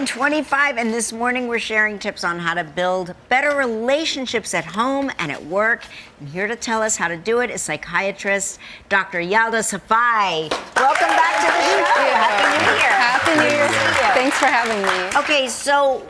7:25, and this morning we're sharing tips on how to build better relationships at home and at work. And here to tell us how to do it is psychiatrist Dr. Yalda Safai. Welcome back to the show. Happy New Year. Happy New Year. Thanks for having me. Okay, so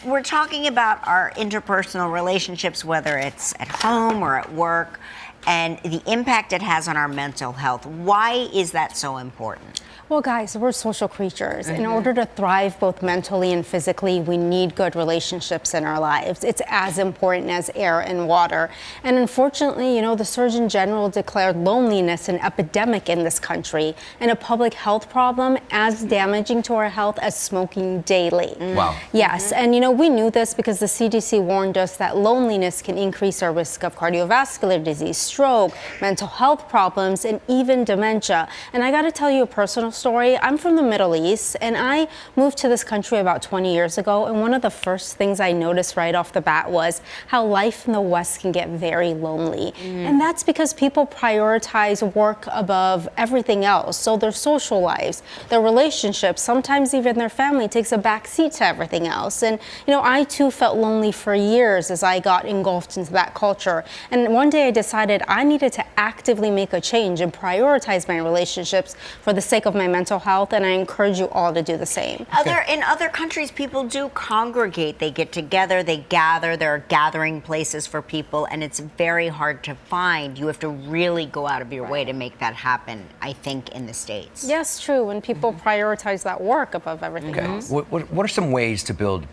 we're talking about our interpersonal relationships, whether it's at home or at work, and the impact it has on our mental health. Why is that so important? Well, guys, we're social creatures. In order to thrive both mentally and physically, we need good relationships in our lives. It's as important as air and water. And unfortunately, you know, the Surgeon General declared loneliness an epidemic in this country and a public health problem as damaging to our health as smoking daily. Wow. Yes, and you know, we knew this because the CDC warned us that loneliness can increase our risk of cardiovascular disease, stroke, mental health problems, and even dementia. And I gotta tell you a personal story. I'm from the Middle East, and I moved to this country about 20 years ago, and one of the first things I noticed right off the bat was how life in the West can get very lonely. And that's because people prioritize work above everything else. So their social lives, their relationships, sometimes even their family takes a back seat to everything else. And you know, I too felt lonely for years as I got engulfed into that culture. And one day I decided I needed to actively make a change and prioritize my relationships for the sake of my mental health, and I encourage you all to do the same. In other countries, people do congregate. They get together, they gather. There are gathering places for people, and it's very hard to find. You have to really go out of your way to make that happen, I think, in the States. Yes, true, when people prioritize that work above everything else. What are some ways to build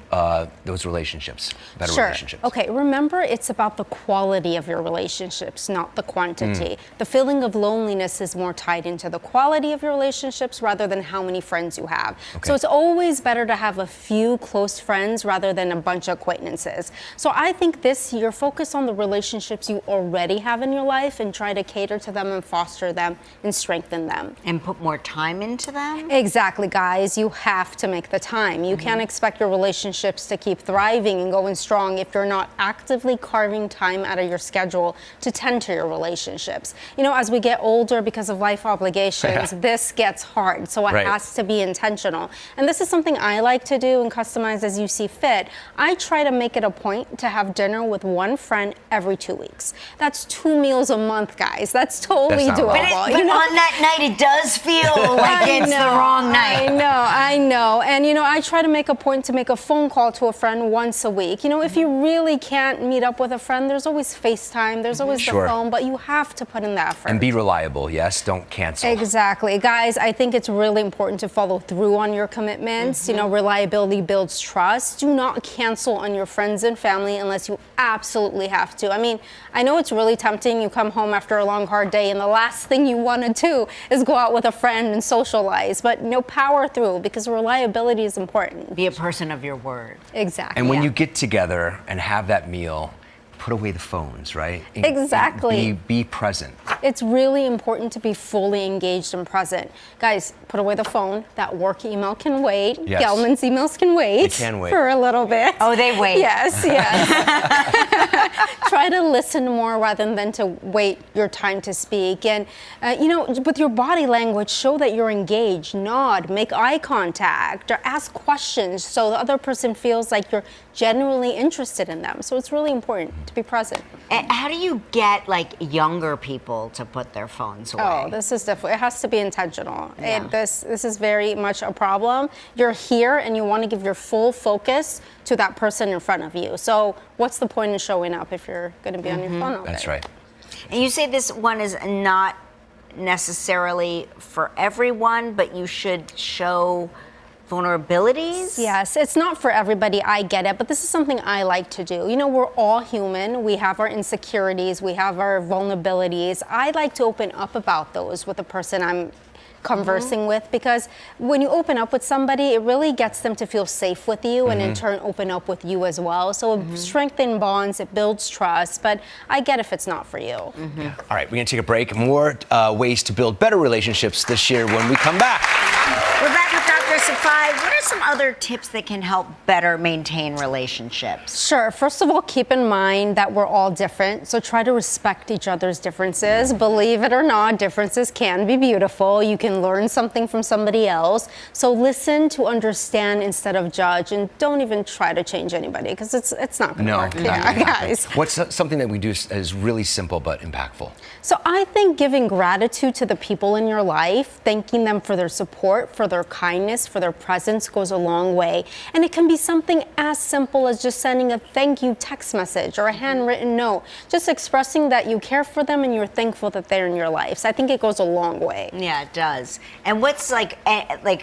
those relationships, better relationships? Okay, remember, it's about the quality of your relationships, not the quantity. The feeling of loneliness is more tied into the quality of your relationships rather than how many friends you have. So it's always better to have a few close friends rather than a bunch of acquaintances. So I think this year, focus on the relationships you already have in your life and try to cater to them and foster them and strengthen them. And put more time into them? Exactly, guys. You have to make the time. You can't expect your relationships to keep thriving and going strong if you're not actively carving time out of your schedule to tend to your relationships. You know, as we get older because of life obligations, this gets hard, so it has to be intentional. And this is something I like to do and customize as you see fit. I try to make it a point to have dinner with one friend every 2 weeks. That's 2 meals a month, guys. That's totally doable. But on that night, it does feel like it's the wrong night. I know. And you know, I try to make a point to make a phone call to a friend once a week. You know, if you really can't meet up with a friend, there's always FaceTime, there's always the phone, but you have to put in the effort. And be reliable, yes? Don't cancel. Exactly. Guys, I think it's really important to follow through on your commitments. You know, reliability builds trust. Do not cancel on your friends and family unless you absolutely have to. I mean, I know it's really tempting. You come home after a long, hard day, and the last thing you want to do is go out with a friend and socialize. But you know, power through, because reliability is important. Be a person of your word. Exactly. And when you get together and have that meal, put away the phones, right? Exactly. Be present. It's really important to be fully engaged and present. Guys, put away the phone. That work email can wait. Yes. Gelman's emails can wait. They can wait. For a little bit. Oh, they wait. Yes. Try to listen more rather than to wait your time to speak. And, you know, with your body language, show that you're engaged. Nod, make eye contact, or ask questions so the other person feels like you're genuinely interested in them. So it's really important to be present. And how do you get like younger people to put their phones away? Oh, this is difficult. It has to be intentional. Yeah. This is very much a problem. You're here and you want to give your full focus to that person in front of you. So what's the point in showing up if you're going to be on your phone all day? That's right. And you say this one is not necessarily for everyone, but you should show vulnerabilities? Yes, it's not for everybody, I get it, but this is something I like to do. You know, we're all human. We have our insecurities, we have our vulnerabilities. I like to open up about those with the person I'm conversing with, because when you open up with somebody, it really gets them to feel safe with you and in turn open up with you as well. So it strengthens bonds, it builds trust, but I get if it's not for you. All right, we're gonna take a break. More ways to build better relationships this year when we come back. We're back with Dr. Safai, what are some other tips that can help better maintain relationships? Sure. First of all, keep in mind that we're all different, so try to respect each other's differences. Believe it or not, differences can be beautiful. You can learn something from somebody else. So listen to understand instead of judge, and don't even try to change anybody because it's not going to work. Yeah, guys. What's something that we do is really simple but impactful? So I think giving gratitude to the people in your life, thanking them for their support, for their kindness, for their presence goes a long way. And it can be something as simple as just sending a thank you text message or a handwritten note, just expressing that you care for them and you're thankful that they're in your life. So I think it goes a long way. Yeah, it does. And what's like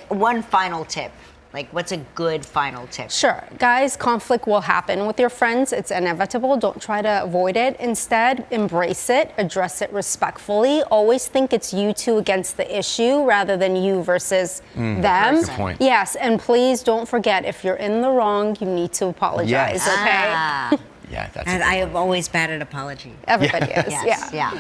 one final tip? Like, what's a good final tip? Sure. Guys, conflict will happen with your friends. It's inevitable. Don't try to avoid it. Instead, embrace it, address it respectfully. Always think it's you two against the issue rather than you versus them. Good point. Yes, and please don't forget, if you're in the wrong, you need to apologize, Yes. okay? Yeah, that's And a good I one. have always bad at apology. Everybody is, Yes, yeah.